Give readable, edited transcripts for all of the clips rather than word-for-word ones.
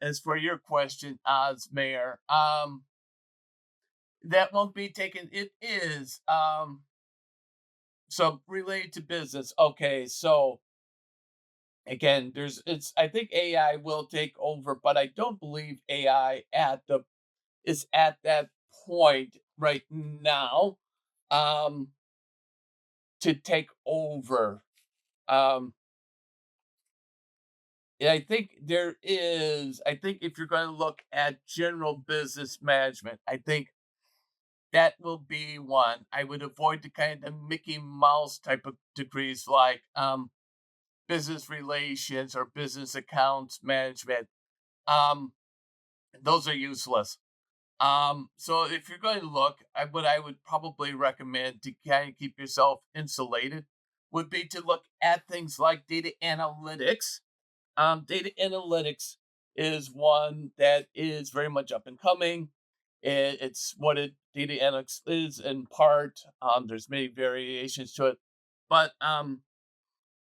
as for your question, Oz Mayor, that won't be taken. It is so related to business. Okay, so again, I think AI will take over, but I don't believe AI is at that point right now um to take over. Um yeah, I think if you're going to look at general business management, I think that will be one. I would avoid the kind of Mickey Mouse type of degrees like business relations or business accounts management. Um, those are useless. So if you're going to look, what I would probably recommend to kind of keep yourself insulated would be to look at things like data analytics. Data analytics is one that is very much up and coming. It's what data analytics is in part. There's many variations to it, but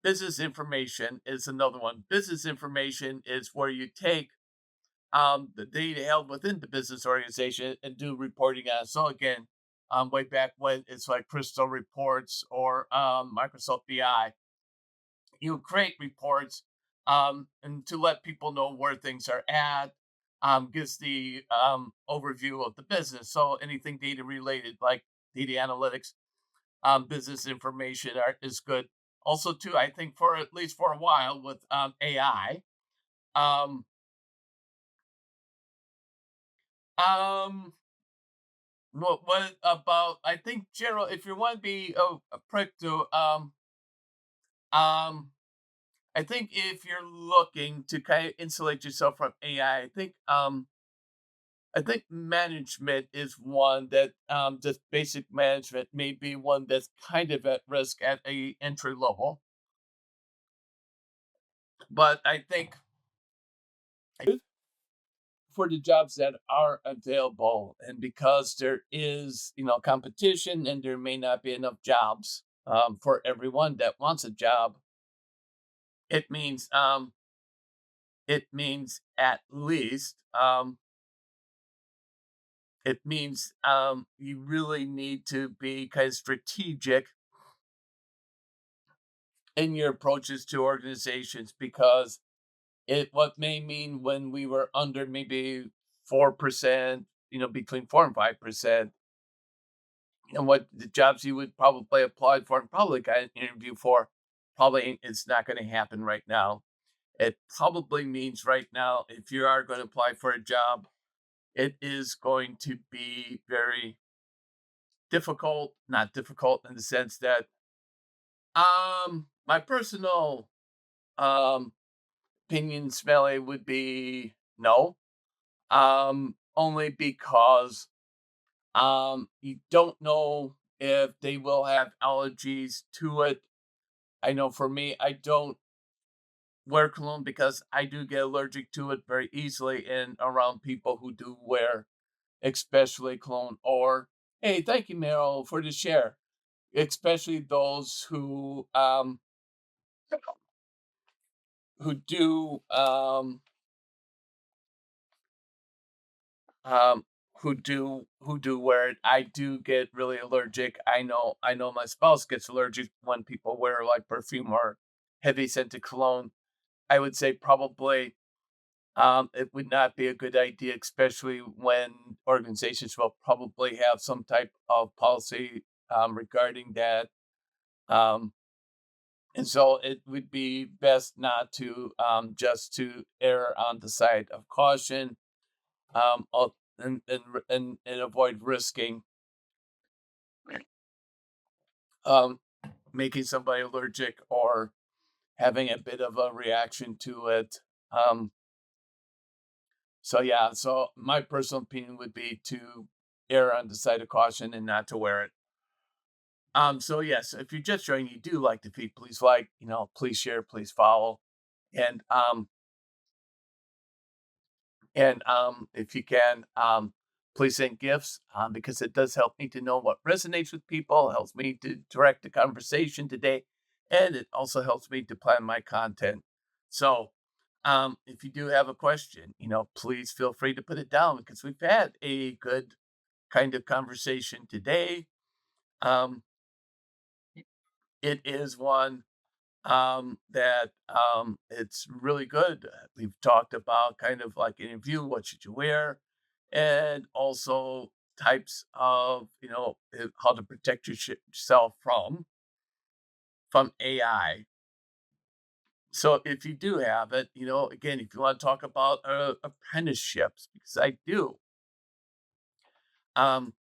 business information is another one. Business information is where you take the data held within the business organization and do reporting on. So again, way back when it's like Crystal Reports or Microsoft BI, you create reports and to let people know where things are at. Gives the overview of the business. So anything data related, like data analytics, business information is good. Also, too, I think for at least for a while with AI, um, um, what about? I think general. If you want to be a prick to, um, I think if you're looking to kind of insulate yourself from AI, I think management is one that just basic management may be one that's kind of at risk at a entry level. But I think for the jobs that are available, and because there is competition and there may not be enough jobs for everyone that wants a job, it means at least it means you really need to be kind of strategic in your approaches to organizations, because what may mean when we were under maybe 4%, between 4 and 5%, and what the jobs you would probably apply for and probably got an interview for, probably it's not going to happen right now. It probably means right now, if you are going to apply for a job, it is going to be very difficult, not difficult in the sense that my personal um opinion smelly would be no. Only because you don't know if they will have allergies to it. I know for me, I don't wear cologne because I do get allergic to it very easily and around people who do wear especially cologne. Or hey, thank you, Meryl, for the share. Especially those who do um who do wear it. I do get really allergic. I know my spouse gets allergic when people wear like perfume or heavy scented cologne. I would say probably it would not be a good idea, especially when organizations will probably have some type of policy regarding that. Um, and so it would be best not to just to err on the side of caution, and avoid risking um, making somebody allergic or having a bit of a reaction to it. Um, so yeah, so my personal opinion would be to err on the side of caution and not to wear it. So yes, if you're just joining, you do like the feed, please like, please share, please follow, and if you can, please send gifts because it does help me to know what resonates with people, helps me to direct the conversation today, and it also helps me to plan my content. So If you do have a question, please feel free to put it down because we've had a good kind of conversation today. Um, it is one that it's really good. We've talked about kind of like interview, what should you wear, and also types of how to protect yourself from AI. So if you do have it, again, if you want to talk about apprenticeships, because I do, um,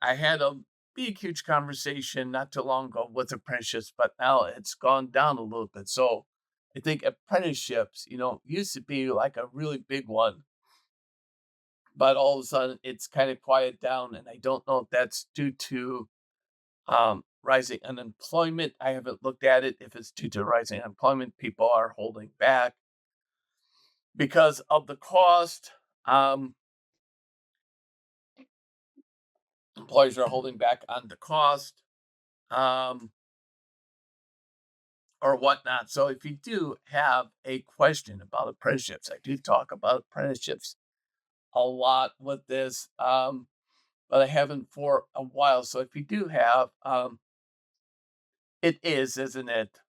I had a big, huge conversation not too long ago with apprenticeships, but now it's gone down a little bit. So I think apprenticeships, used to be like a really big one, but all of a sudden it's kind of quiet down. And I don't know if that's due to rising unemployment. I haven't looked at it. If it's due to rising unemployment, people are holding back because of the cost. Um, Employers are holding back on the cost. Um, or whatnot. So if you do have a question about apprenticeships, I do talk about apprenticeships a lot with this, but I haven't for a while. So if you do have, it is, isn't it?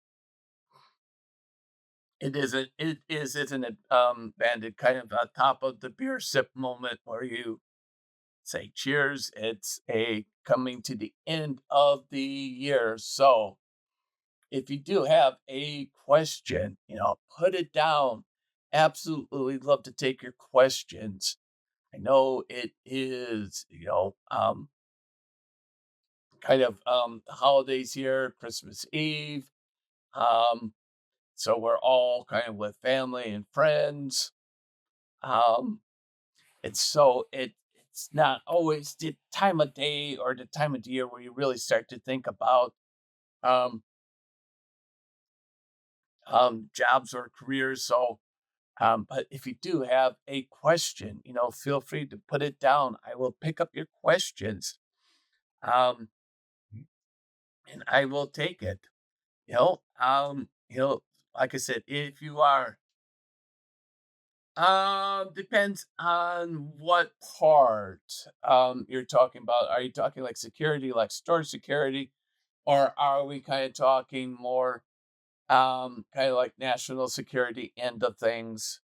It isn't. It is, isn't it? Bandit, kind of on top of the beer sip moment where you say cheers. It's a coming to the end of the year, so if you do have a question, put it down. Absolutely love to take your questions. I know it is, kind of the holidays here, Christmas Eve. Um, so we're all kind of with family and friends. Um, it's not always the time of day or the time of the year where you really start to think about um jobs or careers. So but if you do have a question, feel free to put it down. I will pick up your questions, um, and I will take it. Like I said, if you are, depends on what part you're talking about. Are you talking like security, like store security, or are we kind of talking more, kind of like national security end of things?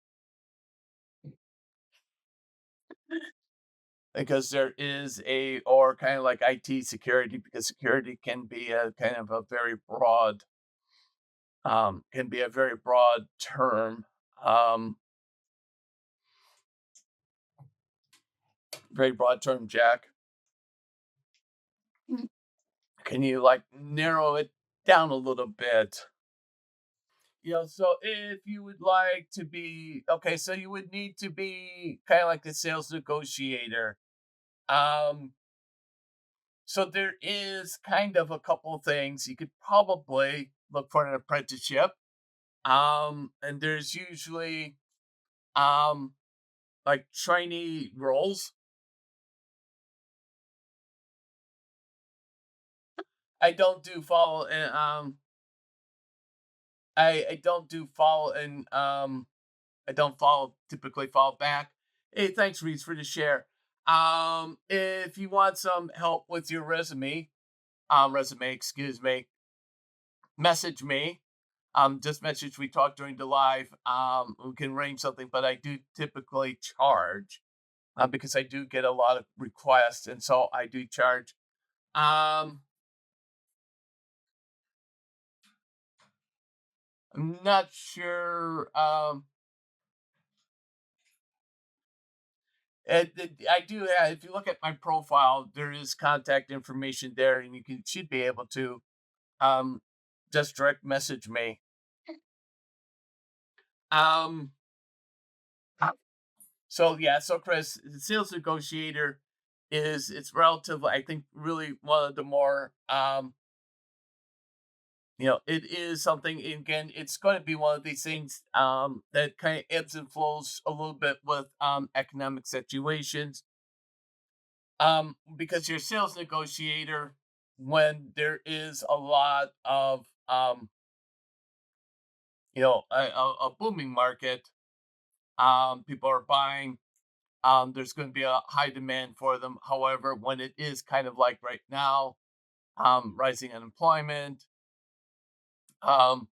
Because there is a or kind of like IT security, because security can be a kind of a very broad, can be a very broad term, um, very broad term, Jack. Can you like narrow it down a little bit? So if you would like to be okay, so you would need to be kind of like a sales negotiator. Um, so there is kind of a couple of things you could probably look for an apprenticeship. And there's usually um like trainee roles. I don't do follow and I don't do follow and I don't follow typically fall back. Hey, thanks, Reese, for the share. If you want some help with your resume, excuse me, message me. Just message we talked during the live. We can arrange something, but I do typically charge because I do get a lot of requests, and so I do charge. Um, I'm not sure. I do have. If you look at my profile, there is contact information there, and you can should be able to um just direct message me. Um, so yeah, so Chris, the sales negotiator it's relative. I think really one of the more it is something, again, it's going to be one of these things that kind of ebbs and flows a little bit with economic situations. Because your sales negotiator, when there is a lot of a booming market, People are buying. There's going to be a high demand for them. However, when it is kind of like right now, rising unemployment, um,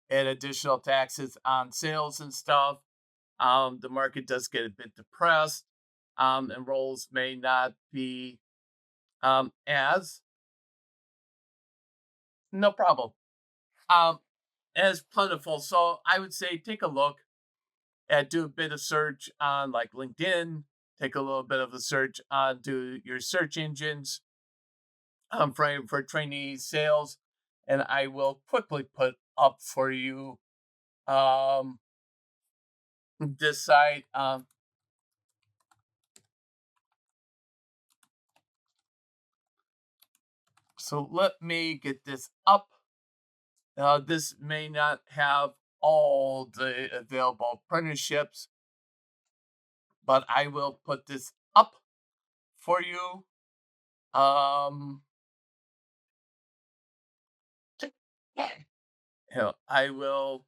and additional taxes on sales and stuff, the market does get a bit depressed, and roles may not be as no problem um, as plentiful. So I would say take a look and do a bit of search on like LinkedIn. Take a little bit of a search on do your search engines for trainee sales, and I will quickly put up for you um, this site. So let me get this up. This may not have all the available apprenticeships, but I will put this up for you. Um, I will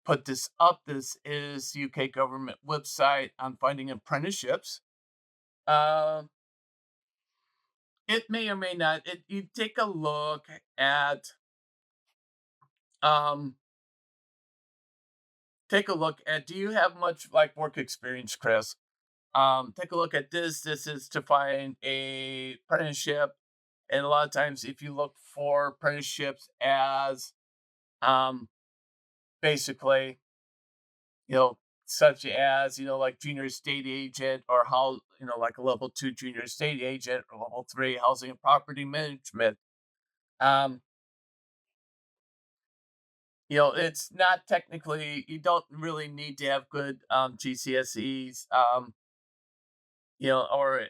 put this up. This is UK government website on finding apprenticeships. Um, it may or may not. You um take a look at. Do you have much like work experience, Chris? Take a look at this. This is to find a apprenticeship, and a lot of times, if you look for apprenticeships as um basically, such as like junior estate agent or how like a level two junior estate agent or level three housing and property management. Um, it's not technically you don't really need to have good GCSEs, or